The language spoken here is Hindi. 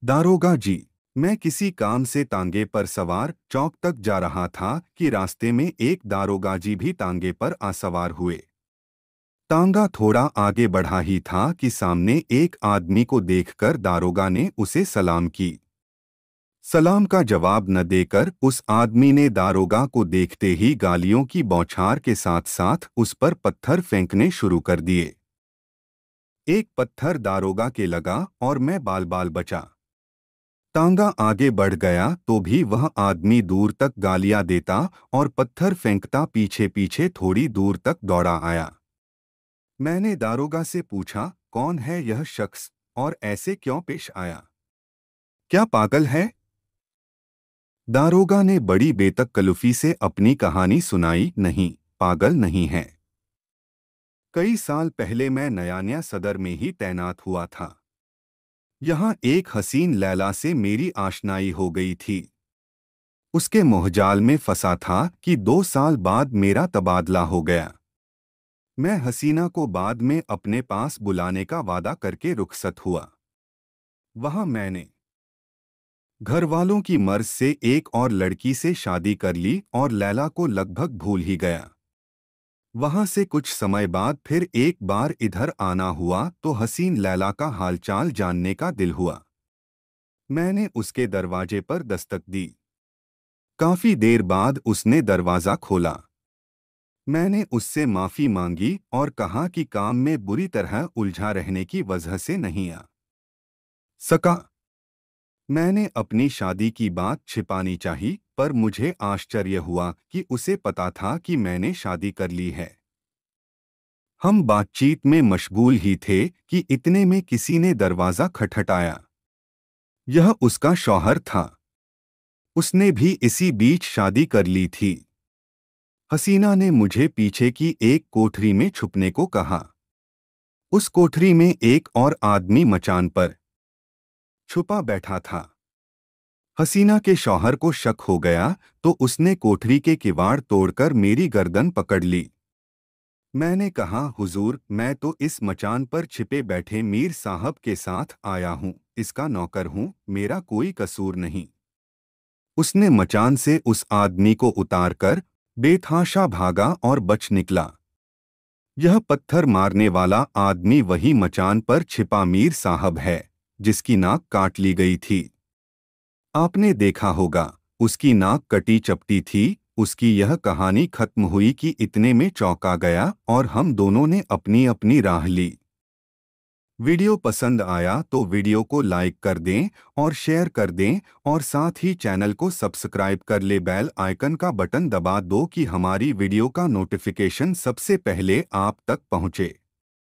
दारोगा जी, मैं किसी काम से तांगे पर सवार चौक तक जा रहा था कि रास्ते में एक दारोगा जी भी तांगे पर आसवार हुए। तांगा थोड़ा आगे बढ़ा ही था कि सामने एक आदमी को देखकर दारोगा ने उसे सलाम की। सलाम का जवाब न देकर उस आदमी ने दारोगा को देखते ही गालियों की बौछार के साथ साथ उस पर पत्थर फेंकने शुरू कर दिए। एक पत्थर दारोगा के लगा और मैं बाल बाल बचा। तांगा आगे बढ़ गया तो भी वह आदमी दूर तक गालियां देता और पत्थर फेंकता पीछे पीछे थोड़ी दूर तक दौड़ा आया। मैंने दारोगा से पूछा, कौन है यह शख्स और ऐसे क्यों पेश आया? क्या पागल है? दारोगा ने बड़ी बेतकल्लुफी से अपनी कहानी सुनाई। नहीं, पागल नहीं है। कई साल पहले मैं नया सदर में ही तैनात हुआ था। यहाँ एक हसीन लैला से मेरी आशनाई हो गई थी। उसके मोहजाल में फंसा था कि 2 साल बाद मेरा तबादला हो गया। मैं हसीना को बाद में अपने पास बुलाने का वादा करके रुखसत हुआ। वहां मैंने घर वालों की मर्ज से एक और लड़की से शादी कर ली और लैला को लगभग भूल ही गया। वहां से कुछ समय बाद फिर एक बार इधर आना हुआ तो हसीन लैला का हालचाल जानने का दिल हुआ। मैंने उसके दरवाजे पर दस्तक दी। काफी देर बाद उसने दरवाजा खोला। मैंने उससे माफी मांगी और कहा कि काम में बुरी तरह उलझा रहने की वजह से नहीं आ सका। मैंने अपनी शादी की बात छिपानी चाही, पर मुझे आश्चर्य हुआ कि उसे पता था कि मैंने शादी कर ली है। हम बातचीत में मशगूल ही थे कि इतने में किसी ने दरवाजा खटखटाया। यह उसका शौहर था। उसने भी इसी बीच शादी कर ली थी। हसीना ने मुझे पीछे की एक कोठरी में छुपने को कहा। उस कोठरी में एक और आदमी मचान पर छुपा बैठा था। हसीना के शौहर को शक हो गया तो उसने कोठरी के किवाड़ तोड़कर मेरी गर्दन पकड़ ली। मैंने कहा, हुजूर, मैं तो इस मचान पर छिपे बैठे मीर साहब के साथ आया हूँ, इसका नौकर हूँ, मेरा कोई कसूर नहीं। उसने मचान से उस आदमी को उतारकर बेतहाशा भागा और बच निकला। यह पत्थर मारने वाला आदमी वही मचान पर छिपा मीर साहब है जिसकी नाक काट ली गई थी। आपने देखा होगा, उसकी नाक कटी चपटी थी। उसकी यह कहानी खत्म हुई कि इतने में चौंका गया और हम दोनों ने अपनी अपनी राह ली। वीडियो पसंद आया तो वीडियो को लाइक कर दें और शेयर कर दें और साथ ही चैनल को सब्सक्राइब कर ले। बेल आइकन का बटन दबा दो कि हमारी वीडियो का नोटिफिकेशन सबसे पहले आप तक पहुंचे।